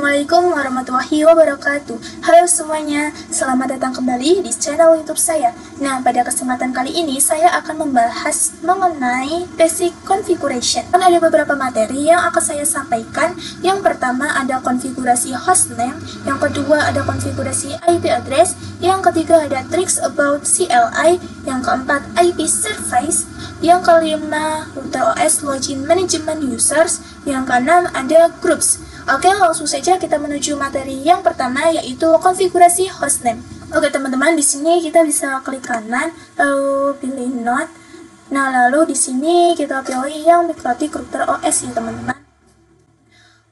Assalamualaikum warahmatullahi wabarakatuh. Halo semuanya, selamat datang kembali di channel YouTube saya. Nah, pada kesempatan kali ini saya akan membahas mengenai basic configuration. Ada beberapa materi yang akan saya sampaikan. Yang pertama ada konfigurasi hostname, yang kedua ada konfigurasi IP address, yang ketiga ada tricks about CLI, yang keempat IP service, yang kelima router OS login management users, yang keenam ada groups. Oke, langsung saja kita menuju materi yang pertama, yaitu konfigurasi hostname. Oke teman-teman, di sini kita bisa klik kanan, lalu pilih node. Nah, lalu di sini kita pilih yang MikroTik router OS ya teman-teman.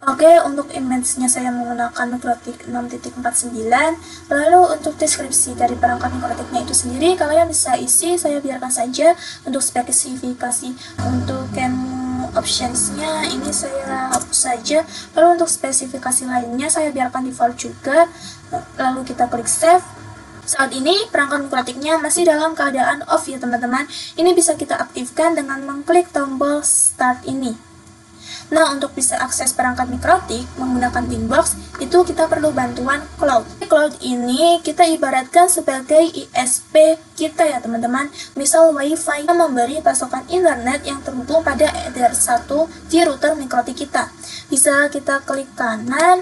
Oke, untuk image-nya saya menggunakan MikroTik 6.49. Lalu untuk deskripsi dari perangkat MikroTiknya itu sendiri, kalian bisa isi, saya biarkan saja. Untuk spesifikasi untuk optionsnya ini saya hapus saja. Lalu untuk spesifikasi lainnya saya biarkan default juga. Lalu kita klik save. Saat ini perangkat MikroTiknya masih dalam keadaan off ya teman-teman. Ini bisa kita aktifkan dengan mengklik tombol start ini. Nah, untuk bisa akses perangkat MikroTik menggunakan Winbox, itu kita perlu bantuan cloud. Cloud ini kita ibaratkan sebagai ISP kita ya teman-teman. Misal WiFi yang memberi pasokan internet yang terhubung pada Ether 1 di router MikroTik kita. Bisa kita klik kanan,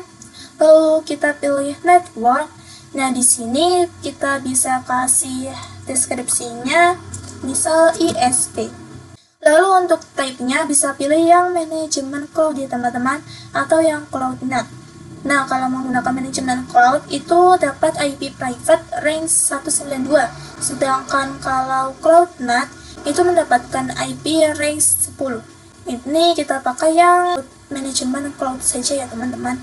lalu kita pilih network. Nah, di sini kita bisa kasih deskripsinya, misal ISP. Lalu untuk type-nya bisa pilih yang manajemen cloud ya teman-teman, atau yang cloud NAT. Nah, kalau menggunakan manajemen cloud itu dapat IP private range 192. Sedangkan kalau cloud NAT itu mendapatkan IP range 10. Ini kita pakai yang manajemen cloud saja ya teman-teman.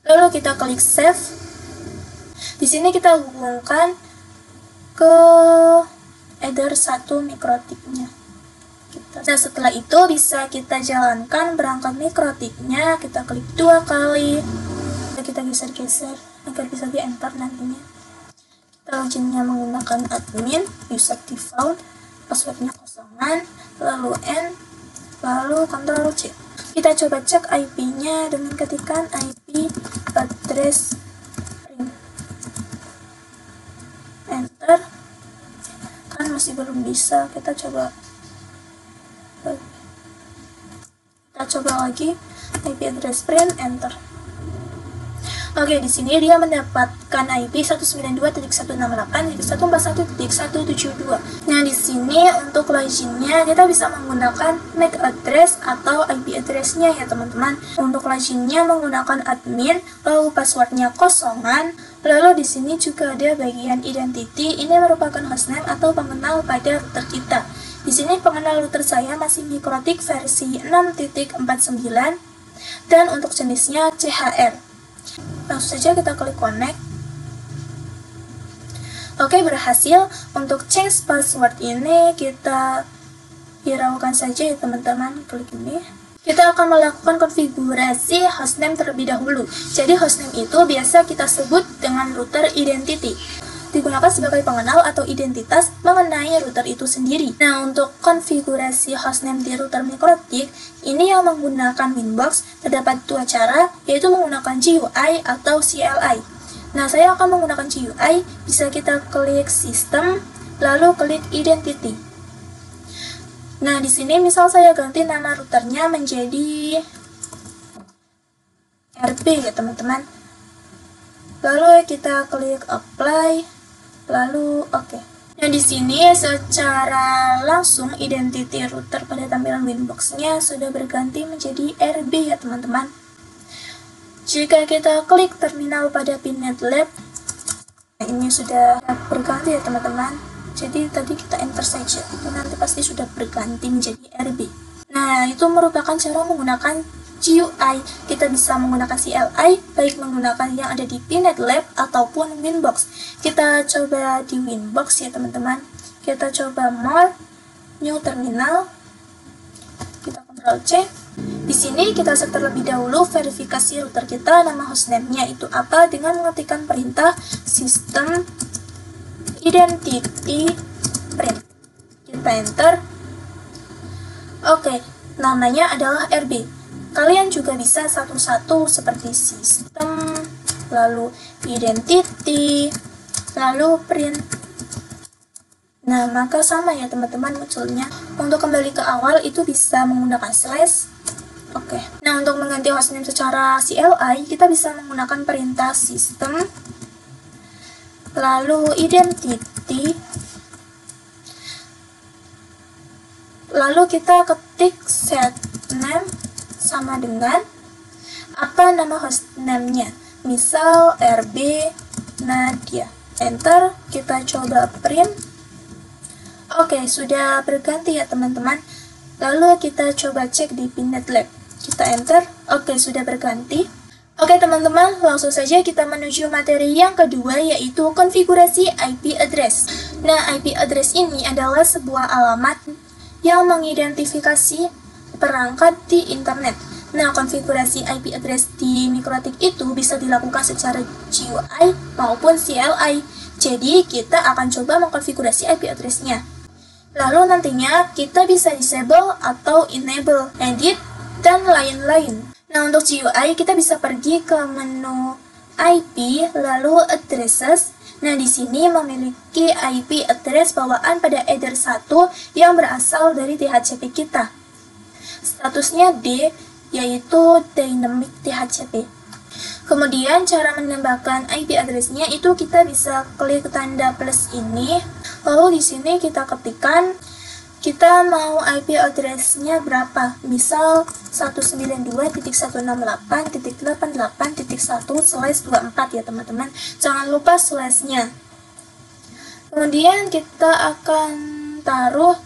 Lalu kita klik save. Di sini kita hubungkan ke Ether 1 MikroTiknya. Nah, setelah itu bisa kita jalankan perangkat MikroTiknya, kita klik 2 kali, kita geser-geser agar bisa di enter nantinya. Kita loginnya menggunakan admin, user default, passwordnya kosongan, lalu N, lalu Ctrl C. Kita coba cek IP-nya dengan ketikan IP address ring. Enter. Kan masih belum bisa, kita coba lagi IP address print, enter. Oke, di sini dia mendapatkan IP 192.168.141.172. Nah, di sini untuk loginnya kita bisa menggunakan MAC address atau IP address-nya ya teman-teman. Untuk loginnya menggunakan admin, lalu passwordnya kosongan. Lalu di sini juga ada bagian identity. Ini merupakan hostname atau pengenal pada router kita. Di sini pengenal router saya masih MikroTik versi 6.49 dan untuk jenisnya CHR. Langsung saja kita klik connect. Oke, berhasil. Untuk change password ini kita hiraukan saja ya teman-teman, klik ini. Kita akan melakukan konfigurasi hostname terlebih dahulu. Jadi hostname itu biasa kita sebut dengan router identity, digunakan sebagai pengenal atau identitas mengenai router itu sendiri. Nah, untuk konfigurasi hostname di router MikroTik ini yang menggunakan Winbox terdapat dua cara, yaitu menggunakan GUI atau CLI. Nah, saya akan menggunakan GUI. Bisa kita klik sistem, lalu klik identity. Nah, di sini misal saya ganti nama routernya menjadi RB ya teman-teman. Lalu kita klik apply. Lalu oke. Nah, di sini secara langsung identity router pada tampilan Winbox-nya sudah berganti menjadi RB ya teman-teman. Jika kita klik terminal pada Pinet Lab, ini sudah berganti ya teman-teman. Jadi tadi kita enter saja, itu nanti pasti sudah berganti menjadi RB. Nah, itu merupakan cara menggunakan GUI. Kita bisa menggunakan CLI, baik menggunakan yang ada di Pinet Lab ataupun Winbox. Kita coba di Winbox ya teman-teman. Kita coba more, new terminal. Kita Ctrl C. Di sini kita set terlebih dahulu verifikasi router kita, nama hostname-nya itu apa, dengan mengetikkan perintah system identity print. Kita enter. Oke, namanya adalah RB. Kalian juga bisa satu-satu seperti sistem, lalu identity, lalu print. Nah, maka sama ya teman-teman munculnya. Untuk kembali ke awal itu bisa menggunakan slash. Oke. Nah, untuk mengganti hostname secara CLI, kita bisa menggunakan perintah system, lalu identity, lalu kita ketik set name sama dengan apa nama hostname-nya. Misal RB Nadia. Enter, kita coba print. Oke, sudah berganti ya teman-teman. Lalu kita coba cek di Pinnet Lab. Kita enter. Oke, sudah berganti. Oke teman-teman, langsung saja kita menuju materi yang kedua, yaitu konfigurasi IP address. Nah, IP address ini adalah sebuah alamat yang mengidentifikasi perangkat di internet. Nah, konfigurasi IP address di MikroTik itu bisa dilakukan secara GUI maupun CLI. Jadi, kita akan coba mengkonfigurasi IP address-nya. Lalu nantinya kita bisa disable atau enable, edit, dan lain-lain. Nah, untuk GUI kita bisa pergi ke menu IP, lalu addresses. Nah, di sini memiliki IP address bawaan pada header 1 yang berasal dari DHCP kita. Statusnya D, yaitu Dynamic DHCP. Kemudian cara menambahkan IP address-nya itu kita bisa klik tanda plus ini. Lalu di sini kita ketikkan kita mau IP address-nya berapa. Misal 192.168.88.1/24 ya teman-teman. Jangan lupa slash-nya. Kemudian kita akan taruh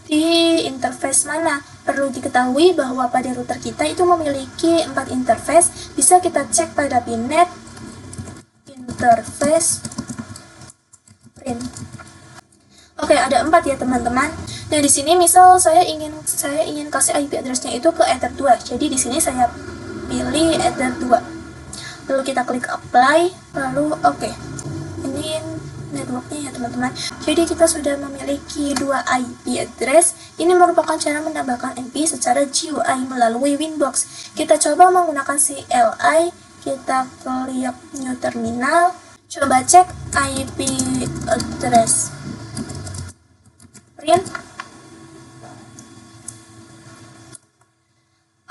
di interface mana. Perlu diketahui bahwa pada router kita itu memiliki 4 interface. Bisa kita cek pada Pinnet interface print. Oke, ada 4 ya teman-teman. Nah, di sini misal saya ingin kasih IP address-nya itu ke Ether 2. Jadi di sini saya pilih Ether 2. Lalu kita klik apply, lalu oke. Ini networknya ya teman-teman. Jadi kita sudah memiliki 2 IP address. Ini merupakan cara menambahkan IP secara GUI melalui Winbox. Kita coba menggunakan CLI. Kita klik new terminal. Coba cek IP address print.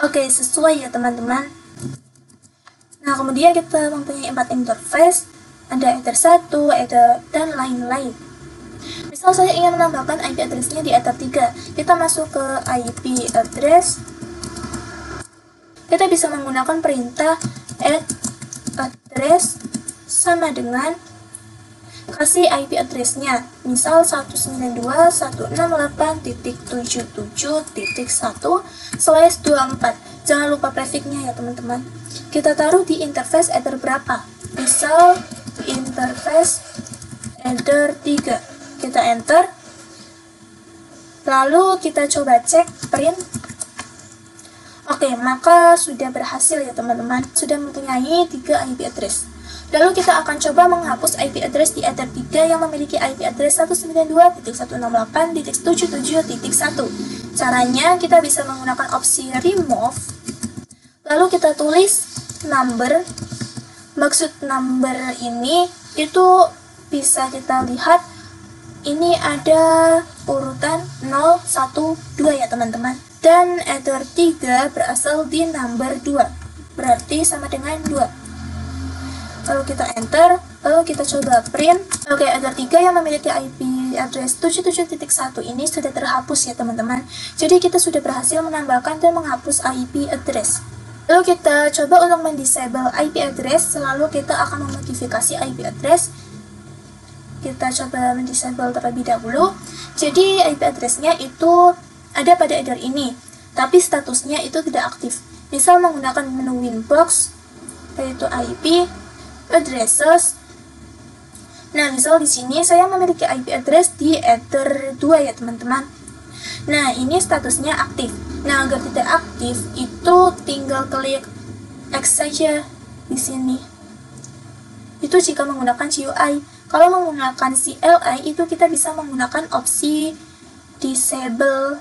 Oke, sesuai ya teman-teman. Nah, kemudian kita mempunyai 4 interface. Ada Ether 1, Ether, dan lain-lain. Misal saya ingin menambahkan IP address-nya di Ether 3. Kita masuk ke IP address. Kita bisa menggunakan perintah add address sama dengan kasih IP address-nya. Misal 192.168.77.1/24. Jangan lupa prefix-nya ya teman-teman. Kita taruh di interface Ether berapa. Misal interface Ether 3. Kita enter. Lalu kita coba cek print. Oke, maka sudah berhasil ya teman-teman. Sudah mempunyai 3 IP address. Lalu kita akan coba menghapus IP address di Ether 3 yang memiliki IP address 192.168.77.1. Caranya kita bisa menggunakan opsi remove. Lalu kita tulis number. Maksud number ini itu bisa kita lihat ini ada urutan 0, 1, 2 ya teman-teman. Dan Ether 3 berasal di number 2. Berarti sama dengan 2. Lalu kita enter, lalu kita coba print. Oke, Ether 3 yang memiliki IP address 77.1 ini sudah terhapus ya teman-teman. Jadi kita sudah berhasil menambahkan dan menghapus IP address. Lalu kita coba untuk mendisable IP address, selalu kita akan memodifikasi IP address. Kita coba mendisable terlebih dahulu. Jadi IP address-nya itu ada pada header ini, tapi statusnya itu tidak aktif. Misal menggunakan menu Winbox, yaitu IP addresses. Nah, misal di sini saya memiliki IP address di Ether 2 ya teman-teman. Nah, ini statusnya aktif. Nah, agar tidak aktif itu tinggal klik X saja di sini. Itu jika menggunakan GUI. Kalau menggunakan CLI itu kita bisa menggunakan opsi disable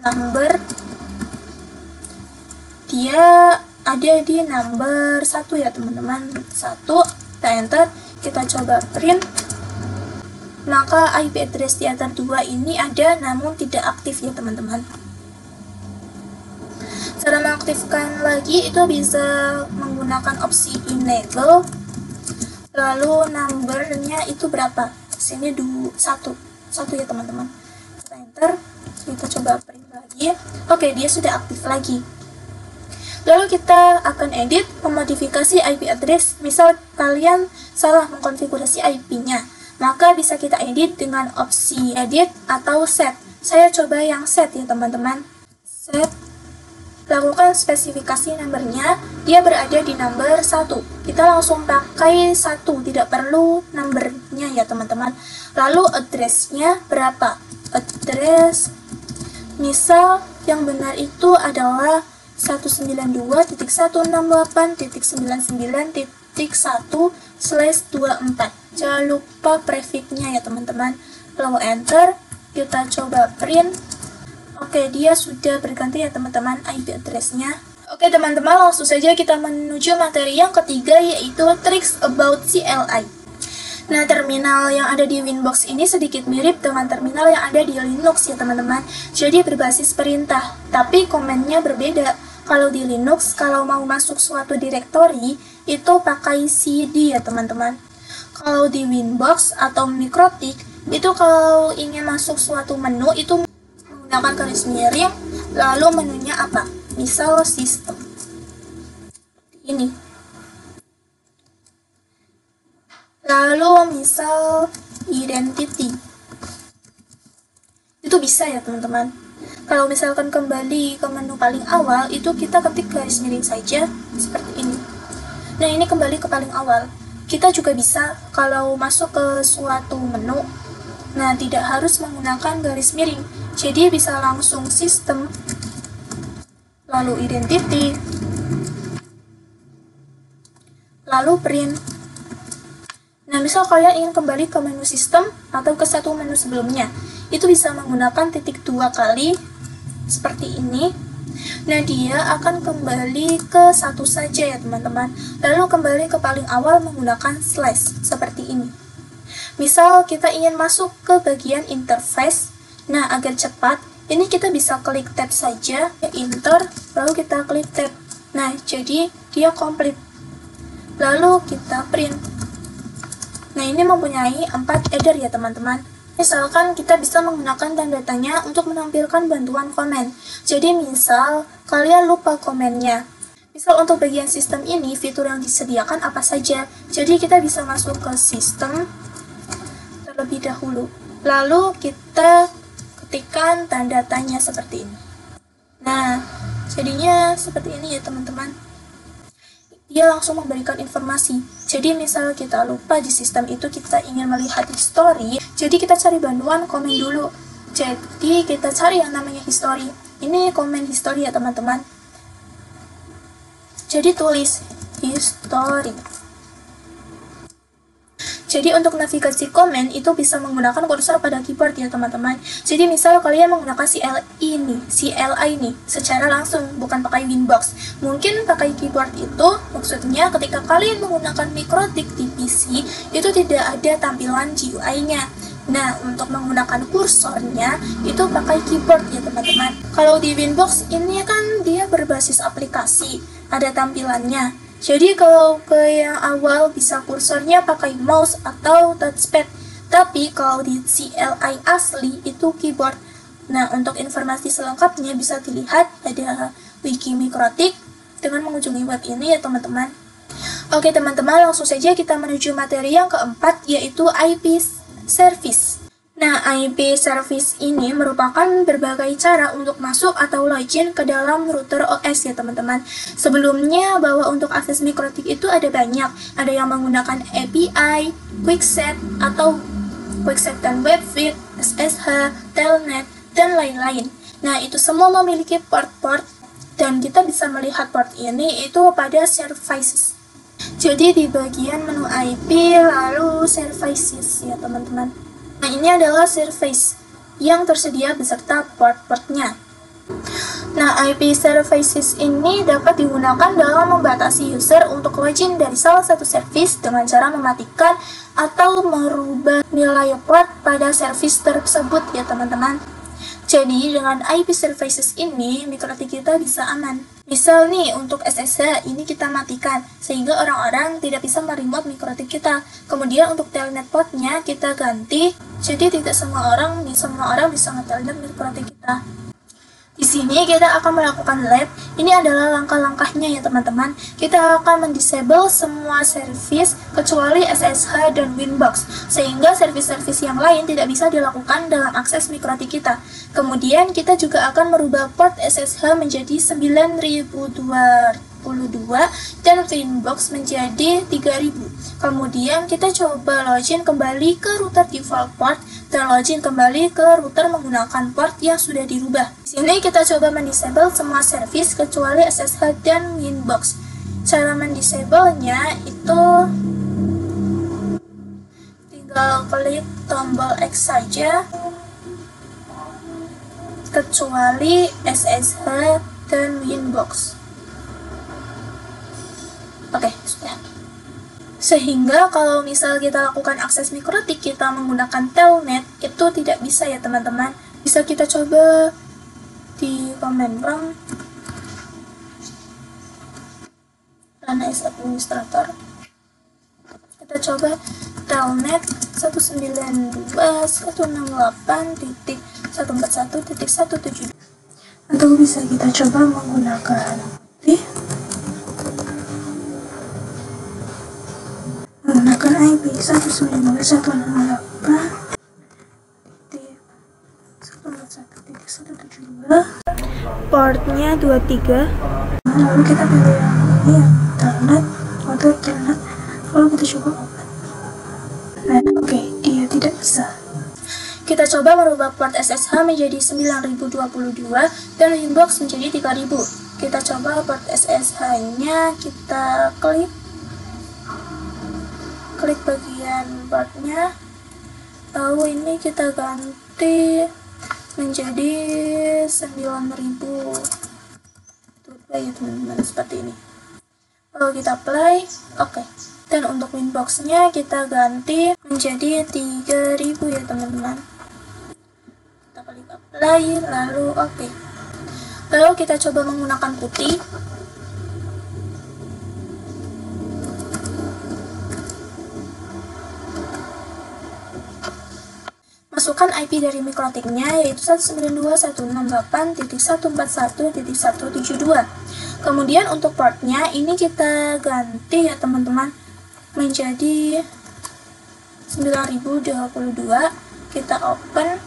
number, dia ada di number 1 ya teman-teman. 1, kita enter, kita coba print, maka IP address theater 2 ini ada namun tidak aktif ya teman-teman. Cara mengaktifkan lagi itu bisa menggunakan opsi enable, lalu numbernya itu berapa, sini 1 ya teman-teman. Kita enter, kita coba print lagi. Oke, dia sudah aktif lagi. Lalu kita akan edit, memodifikasi IP address. Misal kalian salah mengkonfigurasi IP-nya, maka bisa kita edit dengan opsi edit atau set. Saya coba yang set ya teman-teman. Set, lakukan spesifikasi numbernya, dia berada di number 1. Kita langsung pakai 1, tidak perlu numbernya ya teman-teman. Lalu address-nya berapa? Address, misal yang benar itu adalah 192.168.99.1/24. Jangan lupa prefixnya ya teman-teman. Lalu enter, kita coba print. Oke, dia sudah berganti ya teman-teman IP address-nya. Oke teman-teman, langsung saja kita menuju materi yang ketiga, yaitu tricks about CLI. Nah, terminal yang ada di Winbox ini sedikit mirip dengan terminal yang ada di Linux ya teman-teman. Jadi berbasis perintah, tapi komennya berbeda. Kalau di Linux, kalau mau masuk suatu directory, itu pakai cd ya teman-teman. Kalau di Winbox atau Mikrotik, itu kalau ingin masuk suatu menu, itu menggunakan garis miring, lalu menunya apa? Misal sistem. Ini. Lalu misal identity. Itu bisa ya teman-teman. Kalau misalkan kembali ke menu paling awal, itu kita ketik garis miring saja seperti ini. Nah, ini kembali ke paling awal. Kita juga bisa kalau masuk ke suatu menu, nah tidak harus menggunakan garis miring. Jadi bisa langsung sistem, lalu identity, lalu print. Nah, misal kalian ingin kembali ke menu sistem atau ke satu menu sebelumnya, itu bisa menggunakan titik 2 kali seperti ini. Nah, dia akan kembali ke satu saja ya teman-teman. Lalu kembali ke paling awal menggunakan slash seperti ini. Misal kita ingin masuk ke bagian interface, nah agar cepat, ini kita bisa klik tab saja, ya enter, lalu kita klik tab. Nah, jadi dia komplit. Lalu kita print. Nah, ini mempunyai 4 header ya teman-teman. Misalkan kita bisa menggunakan tanda tanya untuk menampilkan bantuan komen. Jadi misal kalian lupa komennya. Misal untuk bagian sistem ini, fitur yang disediakan apa saja. Jadi kita bisa masuk ke sistem terlebih dahulu. Lalu kita ketikkan tanda tanya seperti ini. Nah, jadinya seperti ini ya teman-teman. Dia langsung memberikan informasi. Jadi misal kita lupa di sistem itu, kita ingin melihat history, jadi kita cari bantuan komen dulu. Jadi kita cari yang namanya history. Ini komen history ya teman-teman. Jadi tulis history. Jadi untuk navigasi komen itu bisa menggunakan kursor pada keyboard ya teman-teman. Jadi misal kalian menggunakan CLI nih secara langsung, bukan pakai Winbox. Mungkin pakai keyboard itu maksudnya ketika kalian menggunakan Mikrotik di PC itu tidak ada tampilan GUI-nya. Nah, untuk menggunakan kursornya itu pakai keyboard ya teman-teman. Kalau di Winbox ini kan dia berbasis aplikasi, ada tampilannya. Jadi kalau ke yang awal bisa kursornya pakai mouse atau touchpad. Tapi kalau di CLI asli itu keyboard. Nah, untuk informasi selengkapnya bisa dilihat ada wiki Mikrotik dengan mengunjungi web ini ya teman-teman. Oke teman-teman, langsung saja kita menuju materi yang keempat, yaitu IP service. Nah, IP service ini merupakan berbagai cara untuk masuk atau login ke dalam router OS ya teman-teman. Sebelumnya bahwa untuk akses Mikrotik itu ada banyak. Ada yang menggunakan API, Quickset atau Quickset dan WebFit, SSH, Telnet, dan lain-lain. Nah, itu semua memiliki port-port dan kita bisa melihat port ini itu pada services. Jadi di bagian menu IP lalu services ya teman-teman. Nah, ini adalah service yang tersedia beserta port-portnya. Nah, IP services ini dapat digunakan dalam membatasi user untuk login dari salah satu service dengan cara mematikan atau merubah nilai port pada service tersebut ya teman-teman. Jadi dengan IP services ini, MikroTik kita bisa aman. Misal nih, untuk SSH ini kita matikan, sehingga orang-orang tidak bisa meremote MikroTik kita. Kemudian untuk telnet portnya kita ganti, jadi tidak semua orang bisa nge-telnet MikroTik kita. Di sini kita akan melakukan lab. Ini adalah langkah-langkahnya ya teman-teman. Kita akan mendisable semua service kecuali SSH dan Winbox, sehingga service-service yang lain tidak bisa dilakukan dalam akses MikroTik kita. Kemudian kita juga akan merubah port SSH menjadi 9222 dan Winbox menjadi 3000. Kemudian kita coba login kembali ke router default port dan login kembali ke router menggunakan port yang sudah dirubah. Di sini kita coba mendisable semua service kecuali SSH dan Winbox. Cara mendisable-nya itu tinggal klik tombol X saja, kecuali SSH dan Winbox. Oke, sudah. Sehingga kalau misal kita lakukan akses MikroTik kita menggunakan telnet, itu tidak bisa ya teman-teman. Bisa kita coba di command prompt run as administrator. Kita coba telnet 192.168.141.172. Atau bisa kita coba menggunakan IP 192.168.141.172, portnya 23. Lalu kita pilih yang ini, yang telnet atau telnet, lalu kita coba open. Nah, oke, dia tidak bisa. Kita coba merubah port SSH menjadi 9022 dan Winbox menjadi 3000. Kita coba port SSH-nya, kita klik bagian portnya, lalu ini kita ganti menjadi 9000 ya teman-teman, seperti ini. Lalu kita play, oke. Dan untuk Winbox-nya kita ganti menjadi 3000 ya teman-teman. Kita klik apply, lalu oke. Lalu kita coba menggunakan putih. Masukkan IP dari MikroTik-nya, yaitu 192.168.141.172. Kemudian untuk portnya ini kita ganti ya teman-teman menjadi 9022. Kita open,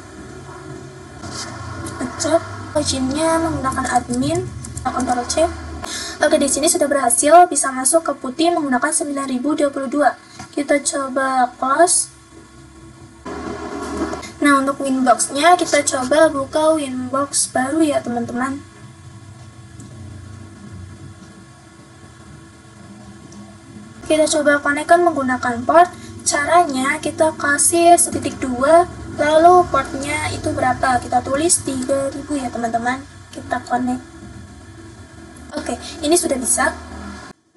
ngecek loginnya menggunakan admin, Ctrl C. Oke, di sini sudah berhasil bisa masuk ke putih menggunakan 9022. Kita coba close. Nah, untuk Winbox-nya kita coba buka Winbox baru ya teman-teman. Kita coba konekkan menggunakan port. Caranya kita kasih 1.2, lalu portnya itu berapa? Kita tulis 3000 ya teman-teman. Kita connect. Oke, ini sudah bisa.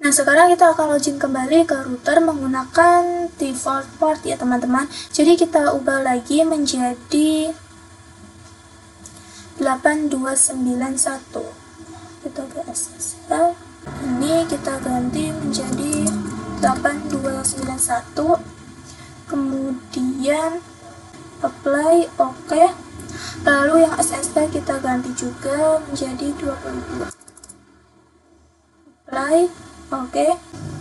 Nah, sekarang kita akan login kembali ke router menggunakan default port ya teman-teman. Jadi kita ubah lagi menjadi 8291. Kita ke SSL. Ini kita ganti menjadi 8291. Kemudian apply, oke. Lalu yang SSL kita ganti juga menjadi 22. Apply. Oke,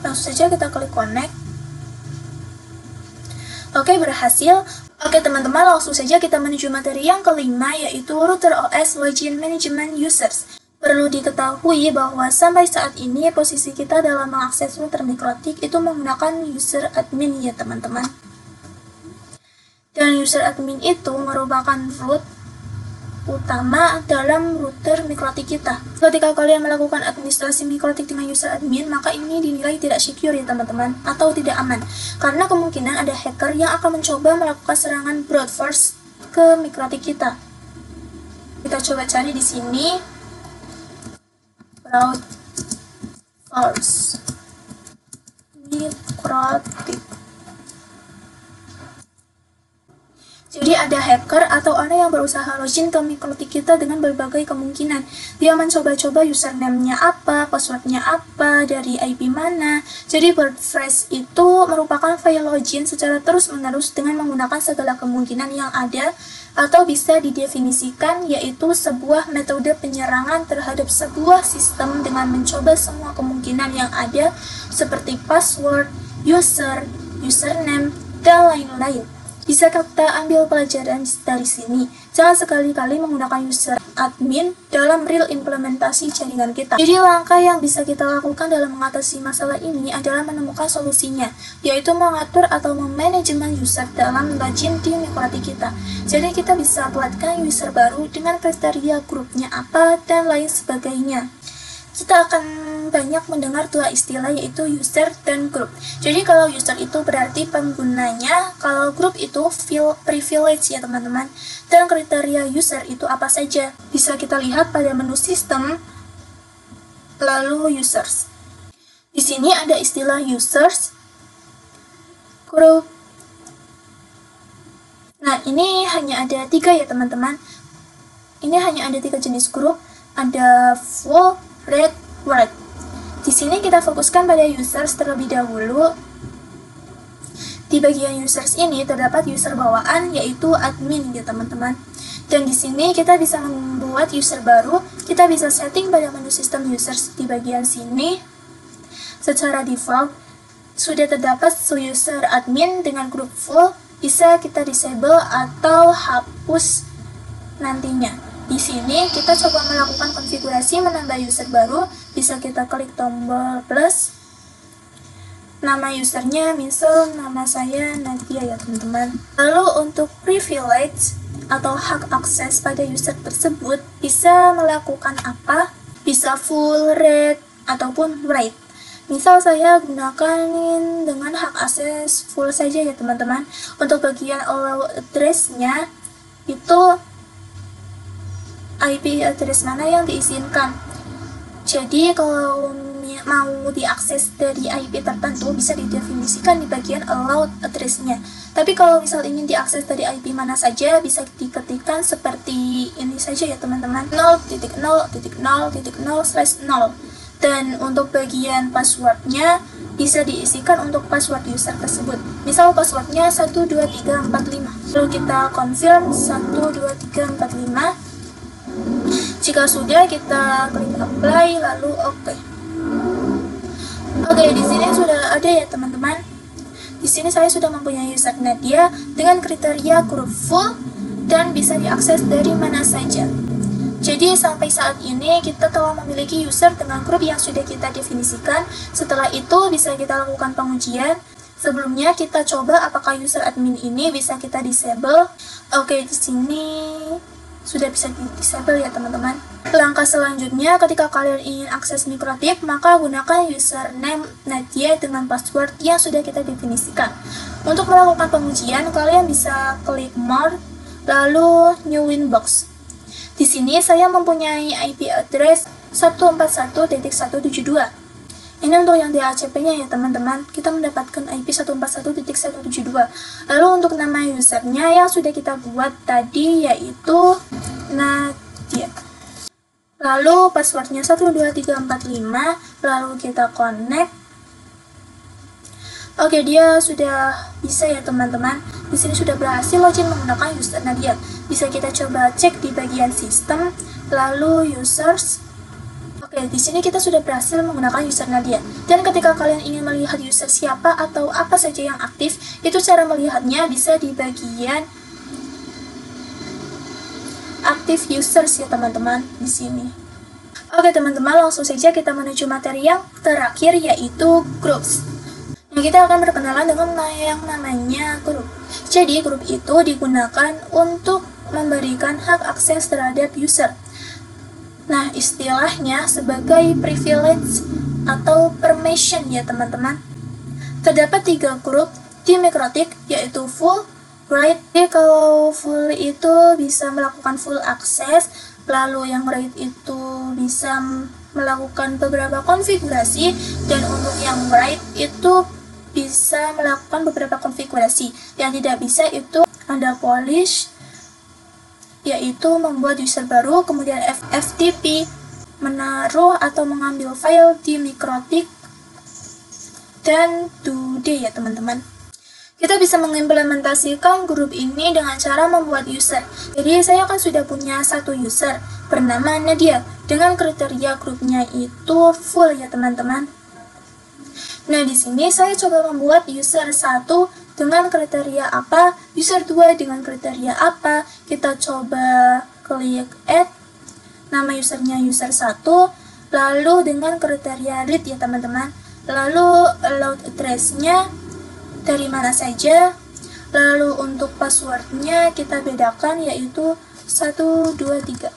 langsung saja kita klik connect. Oke, berhasil. Oke teman-teman, langsung saja kita menuju materi yang kelima, yaitu router OS Login Management Users. Perlu diketahui bahwa sampai saat ini posisi kita dalam mengakses router MikroTik itu menggunakan user admin ya teman-teman. Dan user admin itu merupakan root utama dalam router MikroTik kita. Ketika kalian melakukan administrasi MikroTik dengan user admin, maka ini dinilai tidak secure ya teman-teman, atau tidak aman, karena kemungkinan ada hacker yang akan mencoba melakukan serangan brute force ke MikroTik kita. Kita coba cari di sini browsers mikrotik. Jadi ada hacker atau orang yang berusaha login ke mikrotik kita dengan berbagai kemungkinan. Dia mencoba-coba username-nya apa, password-nya apa, dari IP mana. Jadi WordPress itu merupakan file login secara terus-menerus dengan menggunakan segala kemungkinan yang ada, atau bisa didefinisikan yaitu sebuah metode penyerangan terhadap sebuah sistem dengan mencoba semua kemungkinan yang ada seperti password, username, dan lain-lain. Bisa kita ambil pelajaran dari sini. Jangan sekali-kali menggunakan user admin dalam real implementasi jaringan kita. Jadi langkah yang bisa kita lakukan dalam mengatasi masalah ini adalah menemukan solusinya, yaitu mengatur atau memanajemen user dalam login di mikrotik kita. Jadi kita bisa buatkan user baru dengan kriteria grupnya apa dan lain sebagainya. Kita akan banyak mendengar dua istilah yaitu user dan group. Jadi kalau user itu berarti penggunanya, kalau group itu privilege ya teman-teman. Dan kriteria user itu apa saja? Bisa kita lihat pada menu sistem, lalu users. Di sini ada istilah users, group. Nah ini hanya ada 3 ya teman-teman. Ini hanya ada 3 jenis grup, ada full, red, white. Di sini kita fokuskan pada users terlebih dahulu. Di bagian users ini terdapat user bawaan yaitu admin ya teman-teman. Dan di sini kita bisa membuat user baru. Kita bisa setting pada menu sistem users di bagian sini. Secara default sudah terdapat user admin dengan grup full. Bisa kita disable atau hapus nantinya. Di sini kita coba melakukan konfigurasi menambah user baru. Bisa kita klik tombol plus. Nama usernya misal nama saya Nadia ya teman-teman. Lalu untuk privilege atau hak akses pada user tersebut bisa melakukan apa? Bisa full, red, ataupun white. Misal saya gunakan dengan hak akses full saja ya teman-teman. Untuk bagian allow address-nya itu IP address mana yang diizinkan. Jadi kalau mau diakses dari IP tertentu bisa didefinisikan di bagian allowed address-nya. Tapi kalau misal ingin diakses dari IP mana saja bisa diketikkan seperti ini saja ya teman-teman, 0.0.0.0/0. Dan untuk bagian passwordnya bisa diisikan untuk password user tersebut. Misal passwordnya 12345. Lalu kita confirm 12345. Jika sudah, kita klik apply lalu oke. Oke, di sini sudah ada ya teman-teman. Di sini saya sudah mempunyai user Nadia dengan kriteria grup full dan bisa diakses dari mana saja. Jadi sampai saat ini kita telah memiliki user dengan grup yang sudah kita definisikan. Setelah itu bisa kita lakukan pengujian. Sebelumnya kita coba apakah user admin ini bisa kita disable. Oke, di sini sudah bisa di-disable ya teman-teman. Langkah selanjutnya ketika kalian ingin akses mikrotik, maka gunakan username Nadia dengan password yang sudah kita definisikan. Untuk melakukan pengujian, kalian bisa klik more, lalu new inbox. Di sini saya mempunyai IP address 141.172. Ini untuk yang DHCP-nya ya teman-teman, kita mendapatkan IP 141.172. Lalu untuk nama usernya yang sudah kita buat tadi yaitu Nadia. Lalu passwordnya 12345, lalu kita connect. Oke, dia sudah bisa ya teman-teman. Di sini sudah berhasil login menggunakan user Nadia. Bisa kita coba cek di bagian sistem, lalu users. Oke, di sini kita sudah berhasil menggunakan user Nadia. Dan ketika kalian ingin melihat user siapa atau apa saja yang aktif, itu cara melihatnya bisa di bagian active users ya teman-teman di sini. Oke teman-teman, langsung saja kita menuju materi yang terakhir yaitu groups. Nah, kita akan berkenalan dengan yang namanya grup. Jadi grup itu digunakan untuk memberikan hak akses terhadap user. Nah, istilahnya sebagai privilege atau permission ya teman-teman. Terdapat 3 grup di mikrotik yaitu full, write. Jadi kalau full itu bisa melakukan full access, lalu yang write itu bisa melakukan beberapa konfigurasi, dan untuk yang write itu bisa melakukan beberapa konfigurasi. Yang tidak bisa itu ada polish, yaitu membuat user baru, kemudian FTP, menaruh atau mengambil file di mikrotik, dan today ya teman-teman. Kita bisa mengimplementasikan grup ini dengan cara membuat user. Jadi saya kan sudah punya satu user bernama Nadia dengan kriteria grupnya itu full ya teman-teman. Nah, di sini saya coba membuat user 1 dengan kriteria apa, user 2 dengan kriteria apa. Kita coba klik add, nama usernya user 1, lalu dengan kriteria read ya teman-teman. Lalu allowed address-nya dari mana saja, lalu untuk passwordnya kita bedakan yaitu 1, 2, 3.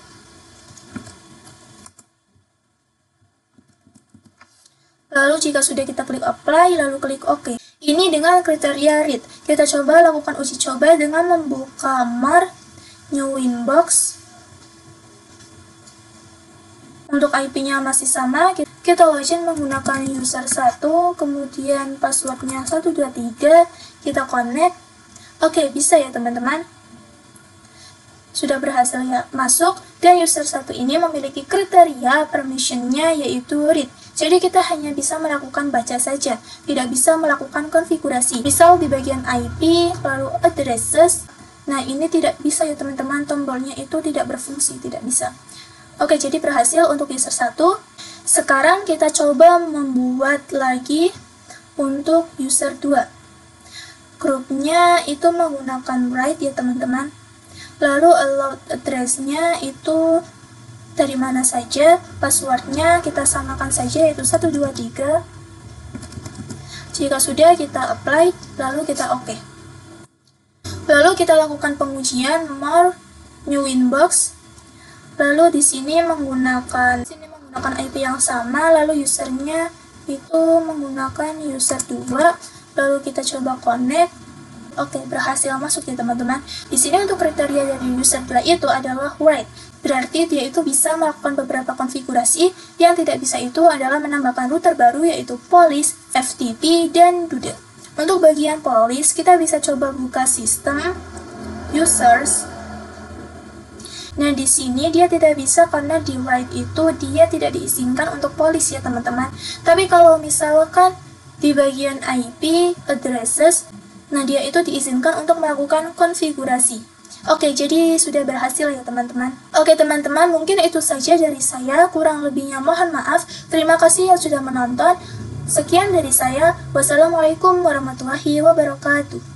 Lalu jika sudah kita klik apply, lalu klik OK. Ini dengan kriteria read. Kita coba lakukan uji coba dengan membuka more, new inbox. Untuk IP-nya masih sama, kita login menggunakan user 1, kemudian passwordnya 123, kita connect. Oke, bisa ya teman-teman. Sudah berhasil ya masuk, dan user 1 ini memiliki kriteria permissionnya yaitu read. Jadi kita hanya bisa melakukan baca saja, tidak bisa melakukan konfigurasi. Misal di bagian IP, lalu addresses, nah ini tidak bisa ya teman-teman, tombolnya itu tidak berfungsi, tidak bisa. Oke, jadi berhasil untuk user 1. Sekarang kita coba membuat lagi untuk user 2. Grupnya itu menggunakan write ya teman-teman. Lalu allowed address-nya itu dari mana saja, passwordnya kita samakan saja yaitu 123. Jika sudah, kita apply, lalu kita OK. Lalu kita lakukan pengujian more, new inbox. Lalu di sini menggunakan IP yang sama, lalu usernya itu menggunakan user 2. Lalu kita coba connect. Oke, berhasil masuk ya teman-teman. Di sini untuk kriteria dari user 2 itu adalah write. Berarti dia itu bisa melakukan beberapa konfigurasi. Yang tidak bisa itu adalah menambahkan router baru yaitu polish, FTP, dan doodle. Untuk bagian polish, kita bisa coba buka sistem, users. Nah, di sini dia tidak bisa karena di write itu dia tidak diizinkan untuk polish ya teman-teman. Tapi kalau misalkan di bagian IP, addresses, nah dia itu diizinkan untuk melakukan konfigurasi. Oke, jadi sudah berhasil ya teman-teman. Oke teman-teman, mungkin itu saja dari saya. Kurang lebihnya mohon maaf. Terima kasih yang sudah menonton. Sekian dari saya. Wassalamualaikum warahmatullahi wabarakatuh.